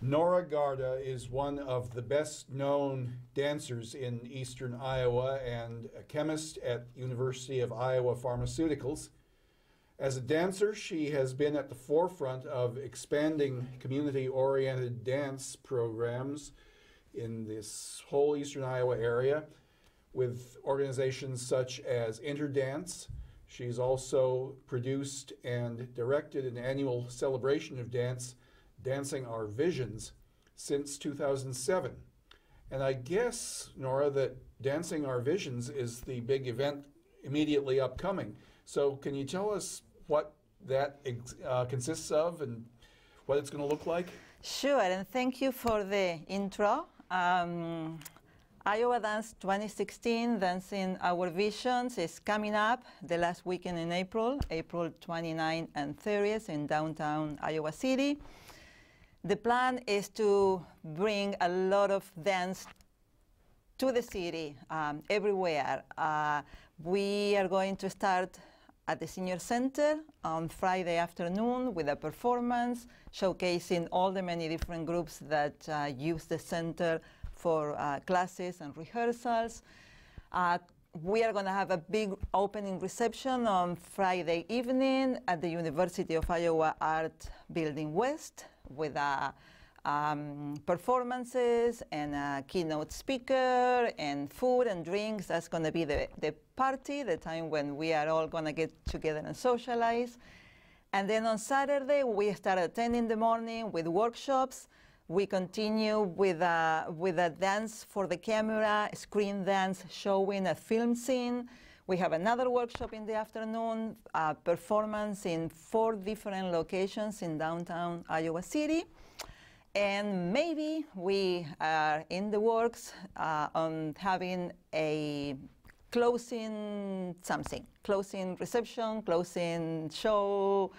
Nora Garda is one of the best-known dancers in eastern Iowa and a chemist at University of Iowa Pharmaceuticals. As a dancer, she has been at the forefront of expanding community-oriented dance programs in this whole eastern Iowa area with organizations such as Interdance. She's also produced and directed an annual celebration of dance, Dancing Our Visions, since 2007. And I guess, Nora, that Dancing Our Visions is the big event immediately upcoming. So can you tell us what that consists of and what it's going to look like? Sure, and thank you for the intro. Iowa Dance 2016, Dancing Our Visions, is coming up the last weekend in April, April 29 and 30th in downtown Iowa City. The plan is to bring a lot of dance to the city, everywhere. We are going to start at the Senior Center on Friday afternoon with a performance showcasing all the many different groups that use the center for classes and rehearsals. We are going to have a big opening reception on Friday evening at the University of Iowa Art Building West with performances and a keynote speaker and food and drinks. That's going to be the party, the time when we are all going to get together and socialize. And then on Saturday, we start at 10 in the morning with workshops. We continue with a dance for the camera, screen dance showing a film scene. We have another workshop in the afternoon, performance in 4 different locations in downtown Iowa City. And maybe we are in the works on having a closing reception, closing show.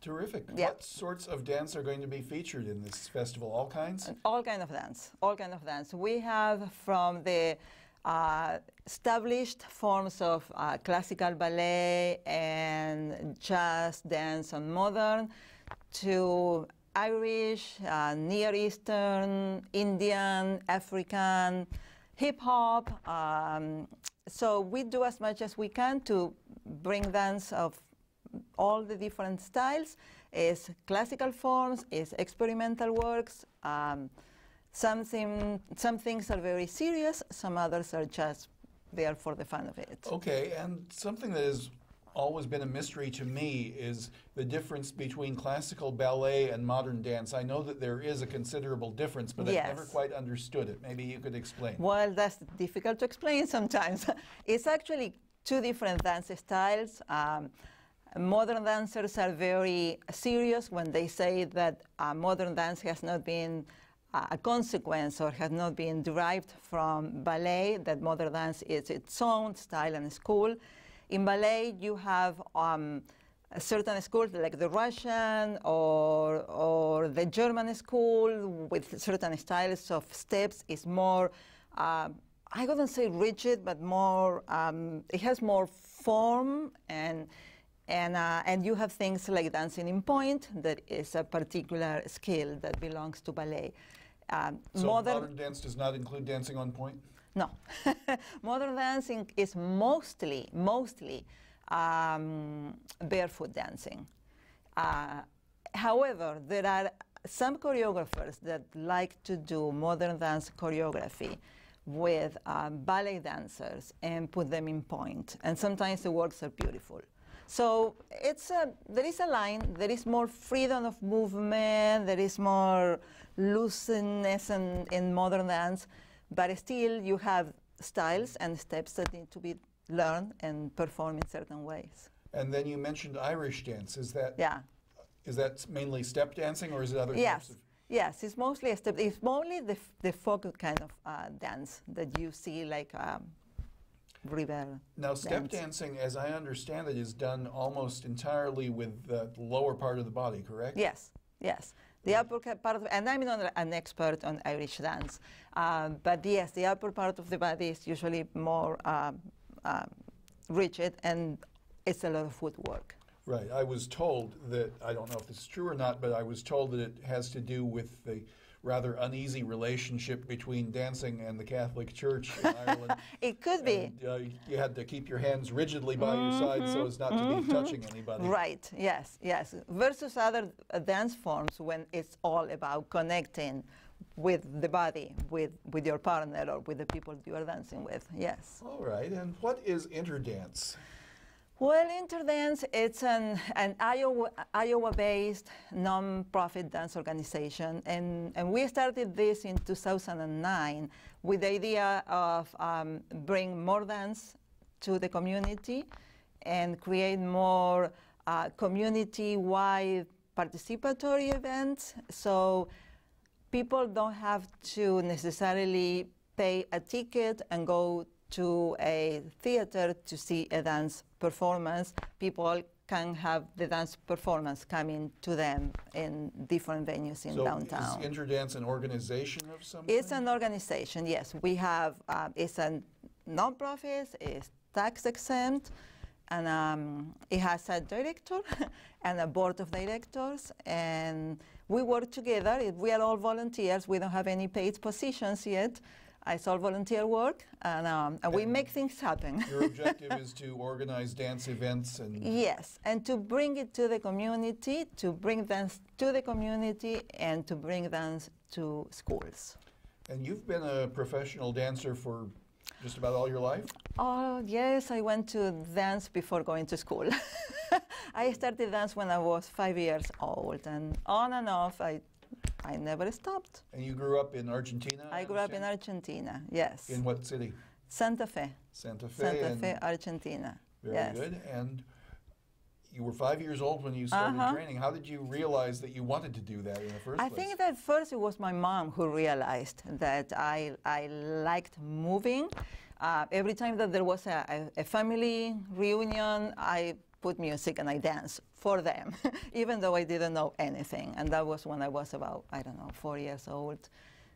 Terrific. Yeah. What sorts of dance are going to be featured in this festival? All kinds? All kind of dance. All kind of dance. We have from the established forms of classical ballet and jazz dance and modern to Irish, Near Eastern, Indian, African, hip-hop. So we do as much as we can to bring dance of all the different styles. Is classical forms, is experimental works. Some things are very serious, some others are just there for the fun of it. Okay, and something that has always been a mystery to me is the difference between classical ballet and modern dance. I know that there is a considerable difference, but Yes. I've never quite understood it. Maybe you could explain. Well, that's difficult to explain sometimes. It's actually 2 different dance styles. Modern dancers are very serious when they say that modern dance has not been a consequence or has not been derived from ballet, that modern dance is its own style and school. In ballet, you have certain schools like the Russian or the German school with certain styles of steps is more, I wouldn't say rigid, but more, it has more form and you have things like dancing in point that is a particular skill that belongs to ballet. So modern dance does not include dancing on point? No. Modern dancing is mostly barefoot dancing. However, there are some choreographers that like to do modern dance choreography with ballet dancers and put them in point. And sometimes the works are beautiful. So there is a line, there is more freedom of movement, there is more looseness in modern dance, but still you have styles and steps that need to be learned and performed in certain ways. And then you mentioned Irish dance. Is that mainly step dancing or is it other types of? Yes, it's mostly a step. It's mostly the folk kind of dance that you see like river. Now, step dancing, as I understand it, is done almost entirely with the lower part of the body, correct? Yes, yes. The upper part of, and I'm not an expert on Irish dance, but yes, the upper part of the body is usually more rigid, and it's a lot of footwork. Right. I was told that, I don't know if this is true or not, but I was told that it has to do with the rather uneasy relationship between dancing and the Catholic Church in Ireland. It could be. You had to keep your hands rigidly by your side so as not to be touching anybody. Right, yes, yes. Versus other dance forms when it's all about connecting with the body, with your partner or with the people you are dancing with, yes. All right. And what is interdance? Well, Interdance, it's an Iowa-based non-profit dance organization, and we started this in 2009 with the idea of bring more dance to the community and create more community-wide participatory events, so people don't have to necessarily pay a ticket and go to a theater to see a dance performance. People can have the dance performance coming to them in different venues in downtown. So is Interdance an organization of some kind? It's an organization, yes. We have, it's a non-profit, it's tax exempt, and it has a director and a board of directors, and we work together. We are all volunteers. We don't have any paid positions yet. It's all volunteer work, and we make things happen. Your objective is to organize dance events and... Yes, and to bring it to the community, to bring dance to the community, and to bring dance to schools. And you've been a professional dancer for just about all your life? Oh, yes, I went to dance before going to school. I started dance when I was 5 years old, and on and off, I never stopped. And you grew up in Argentina? I grew up in Argentina, yes. In what city? Santa Fe. Santa Fe. Santa Fe, Argentina. Very good. And you were 5 years old when you started training. How did you realize that you wanted to do that in the first place? I think that first it was my mom who realized that I liked moving. Every time that there was a family reunion, I put music and I danced for them, even though I didn't know anything. And that was when I was about, I don't know, 4 years old.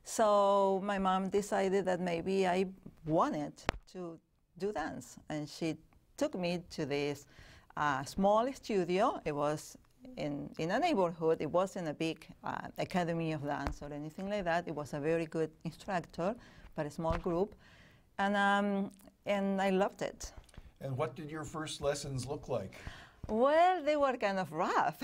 So my mom decided that maybe I wanted to do dance. And she took me to this small studio. It was in a neighborhood. It wasn't a big academy of dance or anything like that. It was a very good instructor, but a small group. And I loved it. And what did your first lessons look like? Well, they were kind of rough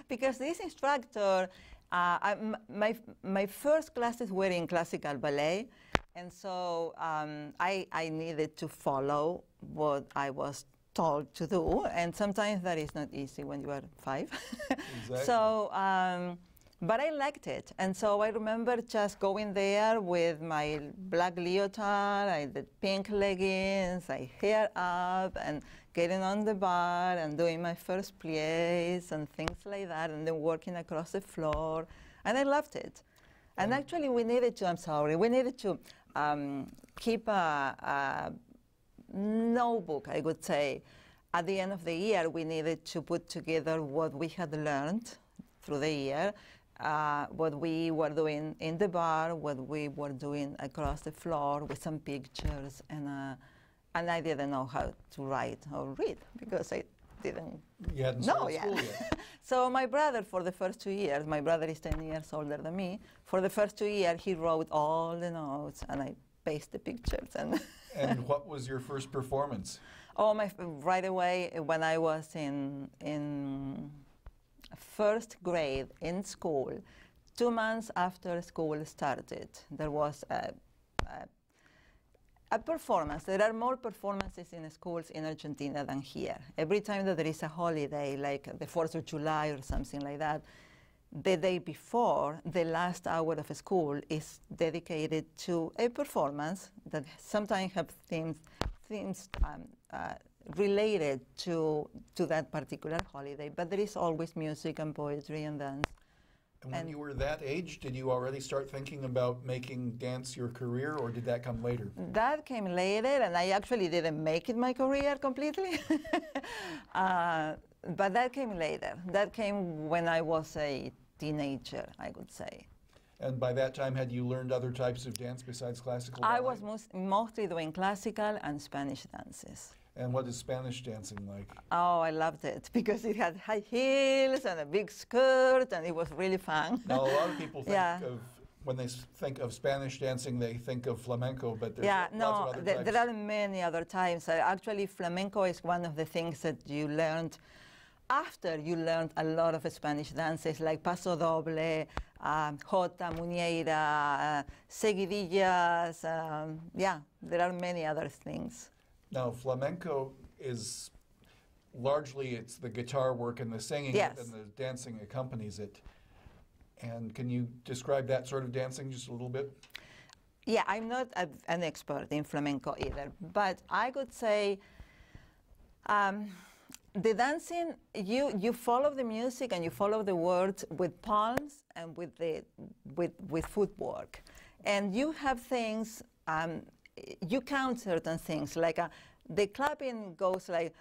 because this instructor, my first classes were in classical ballet, and so I needed to follow what I was told to do, and sometimes that is not easy when you are 5. Exactly. So, but I liked it, and so I remember just going there with my black leotard, I did pink leggings, I hair up, and getting on the bar and doing my first pliés and things like that, and then working across the floor, and I loved it. And actually, we needed to keep a notebook, I would say. At the end of the year, we needed to put together what we had learned through the year, what we were doing in the bar, what we were doing across the floor with some pictures, and I didn't know how to write or read because I didn't know yet. So my brother, for the first 2 years, my brother is 10 years older than me, for the first 2 years he wrote all the notes and I pasted the pictures. And what was your first performance? Oh, right away when I was in first grade in school, 2 months after school started, there was a performance. There are more performances in schools in Argentina than here. Every time that there is a holiday, like the 4th of July or something like that, the day before, the last hour of school is dedicated to a performance that sometimes have themes related to that particular holiday, but there is always music and poetry and dance. And when you were that age, did you already start thinking about making dance your career, or did that come later? That came later, and I actually didn't make it my career completely. But that came later. That came when I was a teenager, I would say. And by that time, had you learned other types of dance besides classical ballet? I was mostly doing classical and Spanish dances. And what is Spanish dancing like? Oh, I loved it because it had high heels and a big skirt, and it was really fun. Now, a lot of people think Yeah. of, when they think of Spanish dancing, they think of flamenco, but there's Yeah, lots of no, other types. there are many other types. Actually, flamenco is one of the things that you learned after you learned a lot of Spanish dances, like paso doble, jota, muñeira, seguidillas. Yeah, there are many other things. Now, flamenco is largely, it's the guitar work and the singing, Yes. and the dancing accompanies it. And can you describe that sort of dancing just a little bit? Yeah, I'm not an expert in flamenco either, but I could say the dancing, you follow the music and you follow the words with palms and with footwork. And you have things, you count certain things, like the clapping goes like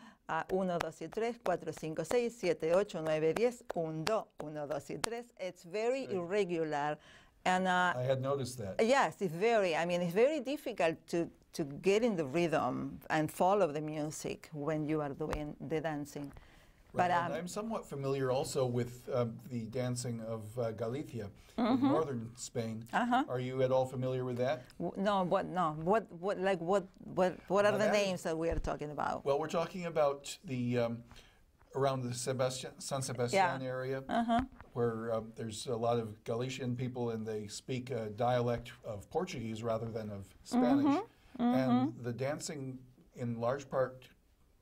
1, 2, y 3, 4, 5, 6, 7, 8, 9, 10, 1, 2, 1, 2, y 3. It's very irregular. And I had noticed that. yes, it's very difficult to get in the rhythm and follow the music when you are doing the dancing. Right, But and I'm somewhat familiar also with the dancing of Galicia in northern Spain. Are you at all familiar with that? No, what are the that names that we are talking about? Well, we're talking about the around the San Sebastian area, where there's a lot of Galician people, and they speak a dialect of Portuguese rather than of Spanish. And the dancing, in large part,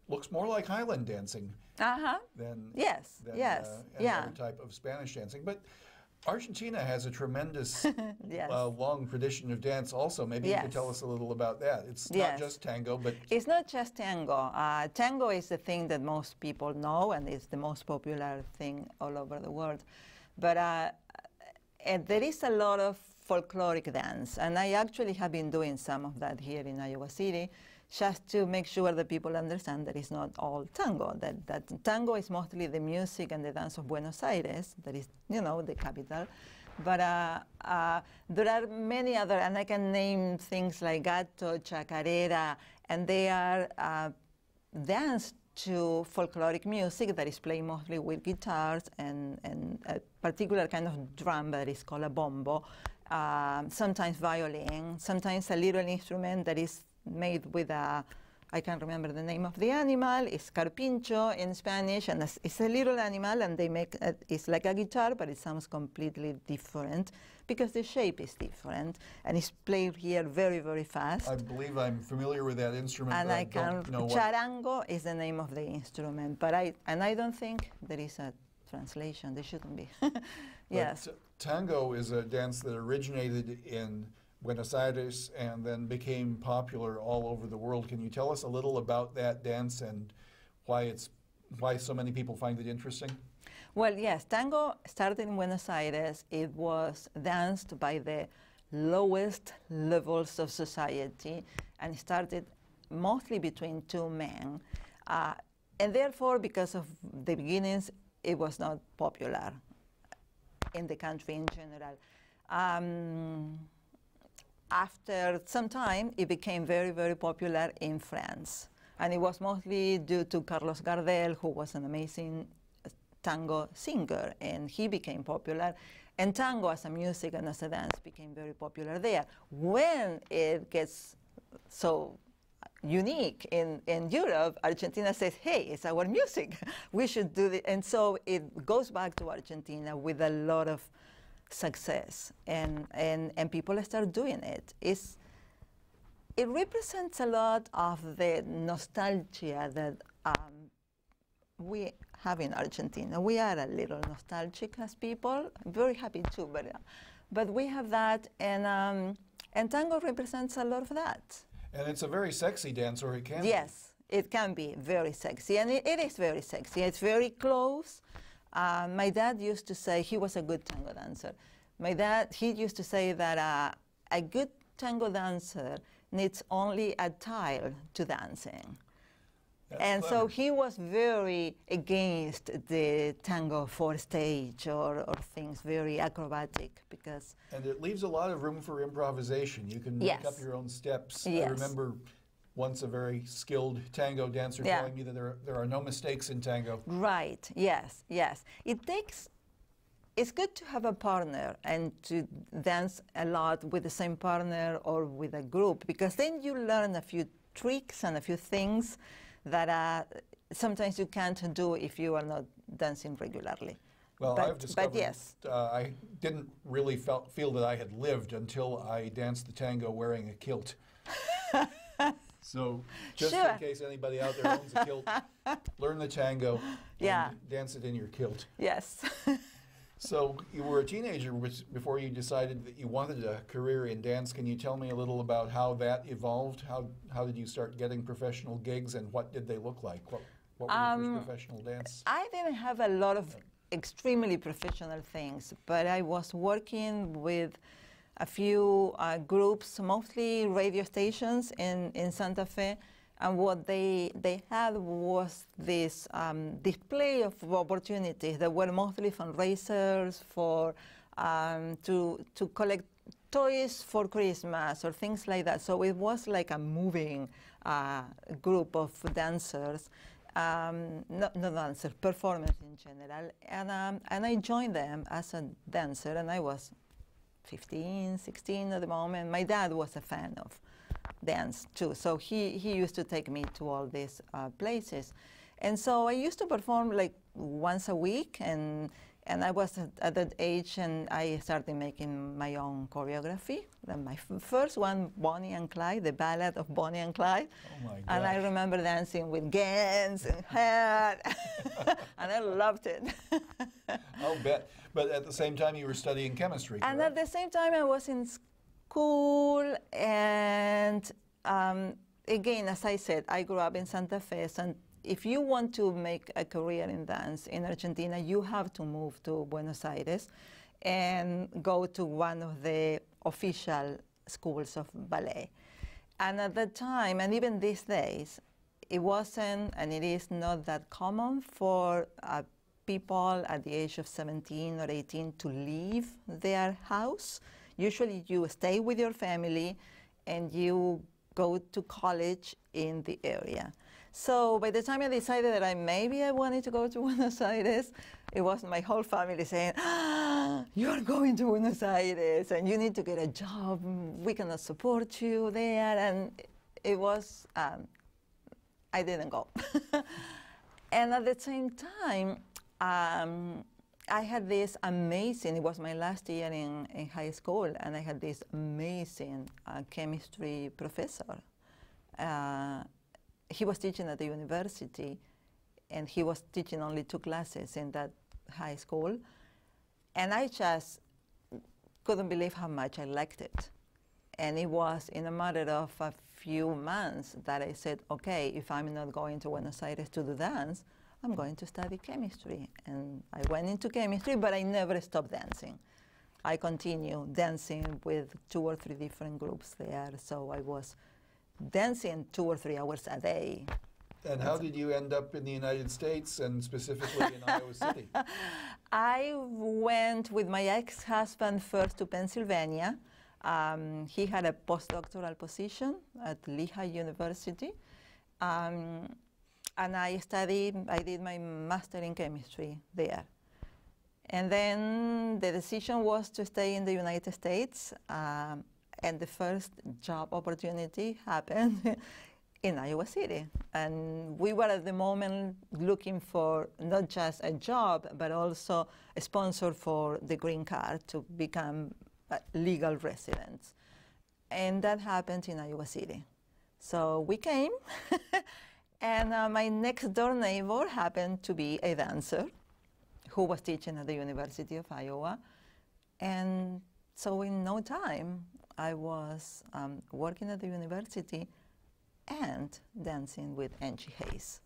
looks more like Highland dancing than any other type of Spanish dancing. But Argentina has a tremendous long tradition of dance also. Maybe you could tell us a little about that. It's not just tango, but... It's not just tango. Tango is the thing that most people know, and it's the most popular thing all over the world. But and there is a lot of folkloric dance, and I actually have been doing some of that here in Iowa City, just to make sure that people understand that it's not all tango, that tango is mostly the music and the dance of Buenos Aires, that is, the capital. But there are many other, and I can name things like gato, chacarera, and they are danced to folkloric music that is played mostly with guitars and a particular kind of drum that is called a bombo, sometimes violin, sometimes a little instrument that is made with I can't remember the name of the animal, it's carpincho in Spanish, and it's a little animal, and they make it's like a guitar, but it sounds completely different because the shape is different, and it's played here very, very fast. I believe I'm familiar with that instrument, and but I don't know what... Charango is the name of the instrument, but I don't think there is a translation. There shouldn't be. Yes. Tango is a dance that originated in Buenos Aires and then became popular all over the world. Can you tell us a little about that dance and why so many people find it interesting? Well, yes, tango started in Buenos Aires. It was danced by the lowest levels of society and started mostly between two men. And therefore, because of the beginnings, it was not popular in the country in general. After some time, it became very, very popular in France. And it was mostly due to Carlos Gardel, who was an amazing tango singer, and he became popular. And tango as a music and as a dance became very popular there. When it gets so unique in Europe, Argentina says, hey, it's our music. We should do it. And so it goes back to Argentina with a lot of success, and people start doing it. It represents a lot of the nostalgia that we have in Argentina. We are a little nostalgic as people. I'm very happy too, but we have that, and tango represents a lot of that. And it's a very sexy dance, or it can be. Yes, it can be very sexy, and it is very sexy. It's very close. My dad used to say, he was a good tango dancer. He used to say that a good tango dancer needs only a tile to dancing. And so he was very against the tango for stage or things very acrobatic, because... And it leaves a lot of room for improvisation. You can make up your own steps. I remember once a very skilled tango dancer Yeah. telling me that there are no mistakes in tango. Right, yes, yes. It's good to have a partner and to dance a lot with the same partner or with a group, because then you learn a few tricks and a few things that sometimes you can't do if you are not dancing regularly. Well, I've discovered but yes. I didn't really feel that I had lived until I danced the tango wearing a kilt. So just Sure. in case anybody out there owns a kilt, learn the tango Yeah. and dance it in your kilt. Yes. So you were a teenager before you decided that you wanted a career in dance. Can you tell me a little about how that evolved? How did you start getting professional gigs, and what did they look like? What were your first professional dance? I didn't have a lot of extremely professional things, but I was working with a few groups, mostly radio stations in Santa Fe, and what they had was this display of opportunities that were mostly fundraisers for to collect toys for Christmas or things like that. So it was like a moving group of dancers. Not dancers, performers in general, and I joined them as a dancer, and I was 15, 16 at the moment. My dad was a fan of dance too, so he used to take me to all these places, and so I used to perform like once a week, and I was at that age, and I started making my own choreography. And my first one, Bonnie and Clyde, the ballad of Bonnie and Clyde. Oh my gosh. And I remember dancing with Gans and hair, and I loved it. I'll bet. But at the same time, you were studying chemistry, And correct? at the same time, I was in school, and again, as I said, I grew up in Santa Fe, and if you want to make a career in dance in Argentina, you have to move to Buenos Aires and go to one of the official schools of ballet. And at that time, and even these days, it wasn't, and it is not that common for people at the age of 17 or 18 to leave their house. Usually you stay with your family and you go to college in the area. So by the time I decided that maybe I wanted to go to Buenos Aires, it was my whole family saying, you're going to Buenos Aires and you need to get a job. We cannot support you there. And it was, I didn't go. And at the same time, I had this amazing, it was my last year in high school, and I had this amazing chemistry professor. He was teaching at the university, and he was teaching only 2 classes in that high school. And I just couldn't believe how much I liked it. And it was in a matter of a few months that I said, okay, if I'm not going to Buenos Aires to do dance, I'm going to study chemistry. And I went into chemistry, but I never stopped dancing. I continued dancing with 2 or 3 different groups there. So I was dancing 2 or 3 hours a day. And how did you end up in the United States, and specifically in Iowa City? I went with my ex-husband first to Pennsylvania. He had a postdoctoral position at Lehigh University. And I did my master in chemistry there. And then the decision was to stay in the United States, and the first job opportunity happened in Iowa City. And we were at the moment looking for not just a job, but also a sponsor for the green card to become legal residents. And that happened in Iowa City. So we came. And my next door neighbor happened to be a dancer who was teaching at the University of Iowa. And so in no time, I was working at the university and dancing with Angie Hayes.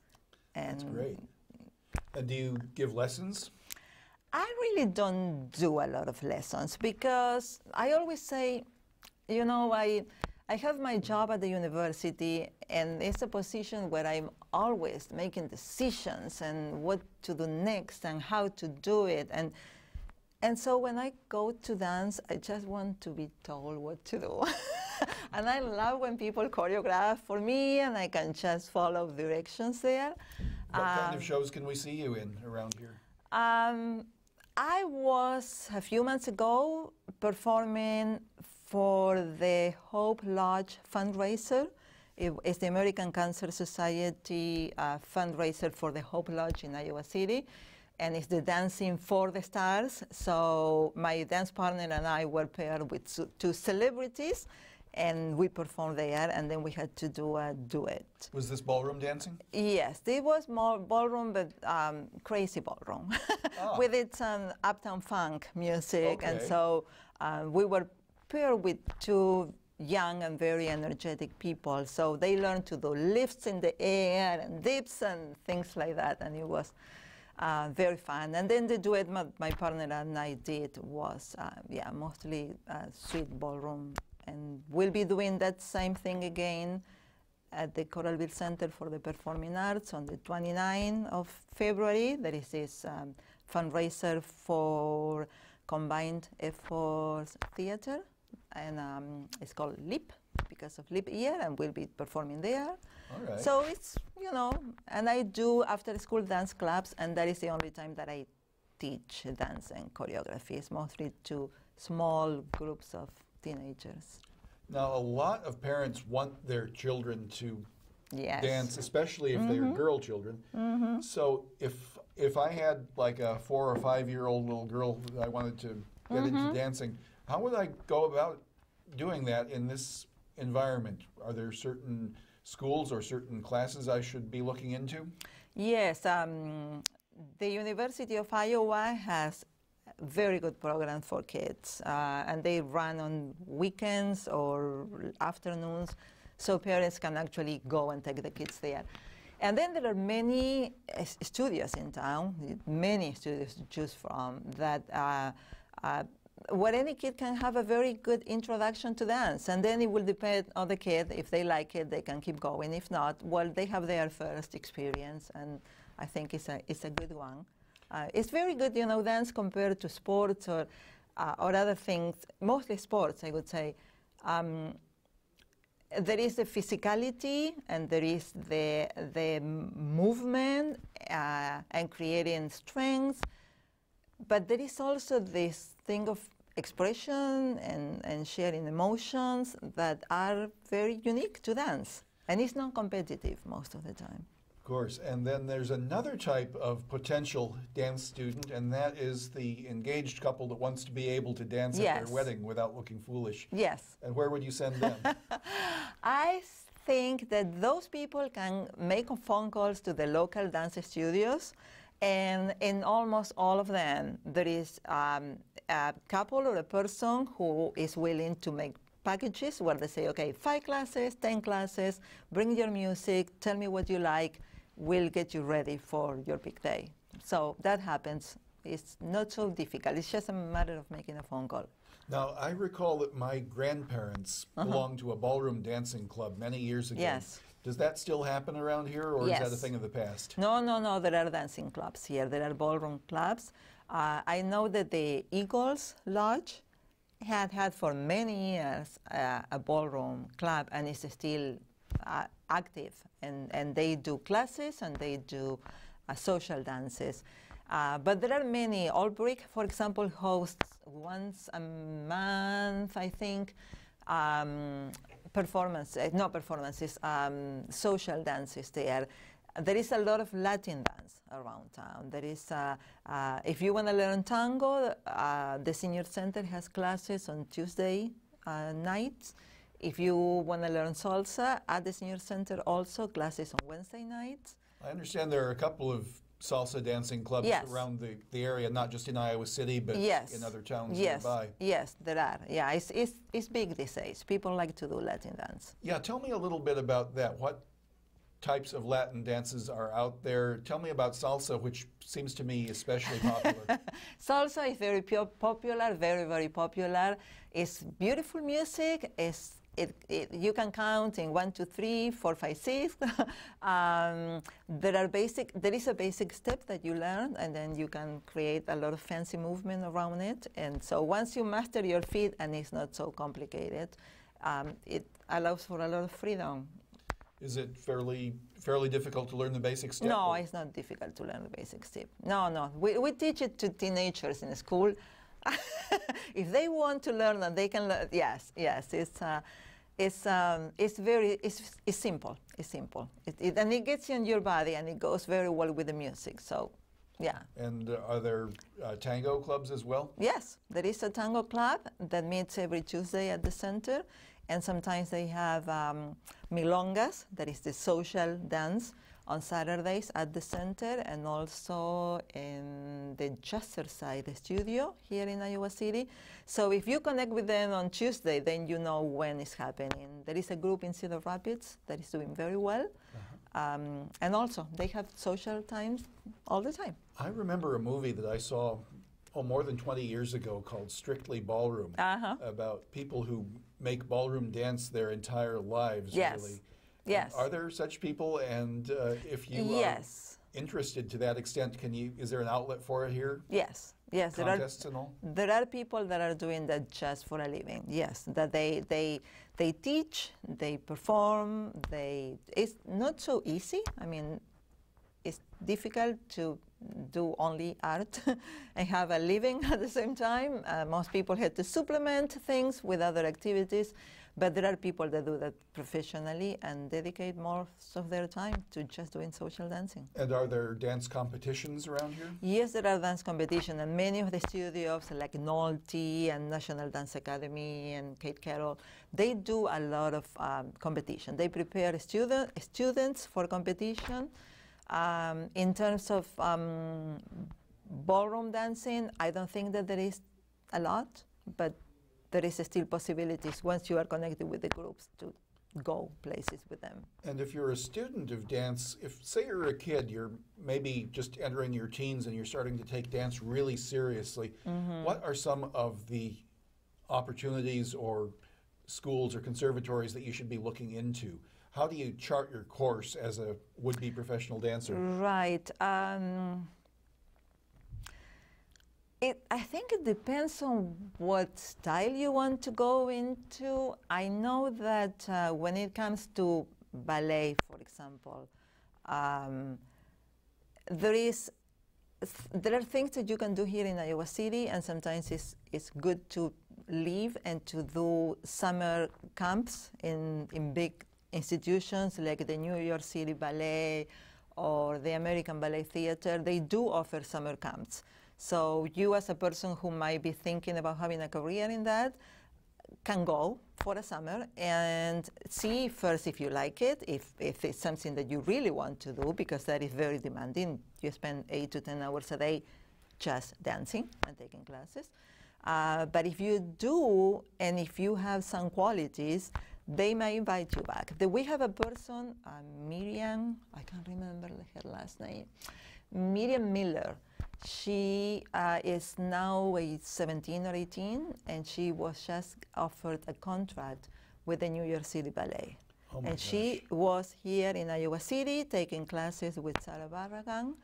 And That's great. And do you give lessons? I really don't do a lot of lessons because I always say, you know, I have my job at the university, and it's a position where I'm always making decisions and what to do next and how to do it. And so when I go to dance, I just want to be told what to do. And I love when people choreograph for me and I can just follow directions there. What kind of shows can we see you in around here? I was, a few months ago, performing for the Hope Lodge fundraiser. It's the American Cancer Society fundraiser for the Hope Lodge in Iowa City. And it's the Dancing for the Stars. So my dance partner and I were paired with two celebrities, and we performed there, and then we had to do a duet. Was this ballroom dancing? Yes, it was more ballroom, but crazy ballroom, with its uptown funk music. Okay. And so we were paired with two young and very energetic people. So they learned to do lifts in the air and dips and things like that, and it was very fun. And then the duet my partner and I did was, mostly sweet ballroom. And we'll be doing that same thing again at the Coralville Center for the Performing Arts on the 29th of February. There is this fundraiser for Combined Efforts Theater, and it's called LEAP, because of leap year, and we'll be performing there. All right. So it's, and I do after-school dance clubs, and that is the only time that I teach dance and choreography. It's mostly to small groups of teenagers. Now, a lot of parents want their children to Yes. dance, especially if they're girl children. So if I had like a 4 or 5 year old little girl that I wanted to get into dancing, how would I go about doing that in this environment? Are there certain schools or certain classes I should be looking into? Yes, the University of Iowa has very good programs for kids, and they run on weekends or afternoons, so parents can actually go and take the kids there. And then there are many studios in town, many studios to choose from, that where any kid can have a very good introduction to dance. And then it will depend on the kid. If they like it, they can keep going. If not, well, they have their first experience, and I think it's a good one. It's very good, dance compared to sports or other things, mostly sports, I would say. There is the physicality, and there is the movement and creating strength, but there is also this thing of expression and sharing emotions that are very unique to dance, and it's non-competitive most of the time. Of course, and then there's another type of potential dance student, and that is the engaged couple that wants to be able to dance at their wedding without looking foolish. Yes. And where would you send them? I think that those people can make phone calls to the local dance studios, and in almost all of them, there is a couple or a person who is willing to make packages where they say, okay, 5 classes, 10 classes, bring your music, tell me what you like, we'll get you ready for your big day. So that happens. It's not so difficult. It's just a matter of making a phone call. Now, I recall that my grandparents belonged to a ballroom dancing club many years ago. Yes. Does that still happen around here, or is that a thing of the past? No, there are dancing clubs here. There are ballroom clubs. I know that the Eagles Lodge had for many years a ballroom club, and is still active, and they do classes and they do social dances. But there are many. Olbrich, for example, hosts once a month, I think, social dances there. There is a lot of Latin dance around town. There is, if you want to learn tango, the Senior Center has classes on Tuesday nights. If you want to learn salsa, at the Senior Center also classes on Wednesday nights. I understand there are a couple of salsa dancing clubs around the area, not just in Iowa City, but in other towns nearby. Yes, there are. Yeah, it's big these days. People like to do Latin dance. Yeah, tell me a little bit about that. What types of Latin dances are out there? Tell me about salsa, which seems to me especially popular. Salsa is very popular, very, very popular. It's beautiful music. You can count in 1, 2, 3, 4, 5, 6. There is a basic step that you learn, and then you can create a lot of fancy movement around it. And so once you master your feet, and it's not so complicated, It allows for a lot of freedom. Is it fairly difficult to learn the basic step? No, it's not difficult to learn the basic step. No. We teach it to teenagers in school. If they want to learn and they can learn, yes. It's simple. It's simple. And it gets in your body, and it goes very well with the music. So, yeah. And are there tango clubs as well? Yes, there is a tango club that meets every Tuesday at the center, and sometimes they have milongas, that is the social dance, on Saturdays at the center, and also in the Jazzercise studio here in Iowa City. So if you connect with them on Tuesday, then you know when it's happening. There is a group in Cedar Rapids that is doing very well. And also, they have social times all the time. I remember a movie that I saw more than 20 years ago called Strictly Ballroom, about people who make ballroom dance their entire lives, really. Yes. Are there such people? And if you are interested to that extent, is there an outlet for it here? Yes. Contests and all? There are people that are doing that just for a living. Yes, that they teach, they perform. It's not so easy. I mean, it's difficult to do only art and have a living at the same time. Most people have to supplement things with other activities. But there are people that do that professionally and dedicate most of their time to just doing social dancing. And are there dance competitions around here? Yes, there are dance competitions, and many of the studios like Nolte and National Dance Academy and Kate Carroll, they do a lot of competition. They prepare students for competition. In terms of ballroom dancing, I don't think that there is a lot, but there is still possibilities once you are connected with the groups to go places with them. And if you're a student of dance, if say you're a kid, you're maybe just entering your teens and you're starting to take dance really seriously, what are some of the opportunities or schools or conservatories that you should be looking into? How do you chart your course as a would-be professional dancer? Right. I think it depends on what style you want to go into. I know that when it comes to ballet, for example, there are things that you can do here in Iowa City, and sometimes it's good to leave and to do summer camps in big institutions like the New York City Ballet or the American Ballet Theater. They do offer summer camps. So you as a person who might be thinking about having a career in that can go for a summer and see first if you like it, if it's something that you really want to do, because that is very demanding. You spend 8 to 10 hours a day just dancing and taking classes. But if you do, and if you have some qualities, they may invite you back. We have a person, Miriam, I can't remember her last name, Miriam Miller. She is now 17 or 18, and she was just offered a contract with the New York City Ballet. Oh my and gosh. she was here in Iowa City taking classes with Sarah Barragan.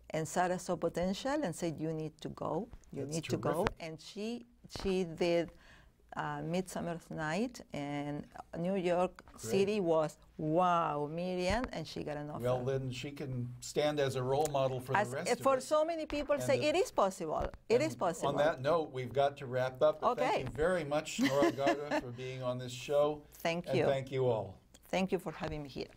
And Sarah saw potential and said, you need to go. You That's need terrific. to go. And she did Midsummer's Night, and New York City was, wow, Miriam, and she got an offer. Well, then she can stand as a role model for the rest of for us. so many people And say it is possible. It is possible. On that note, we've got to wrap up. But Okay. Thank you very much, Nora Garda, for being on this show. Thank And you. thank you all. Thank you for having me here.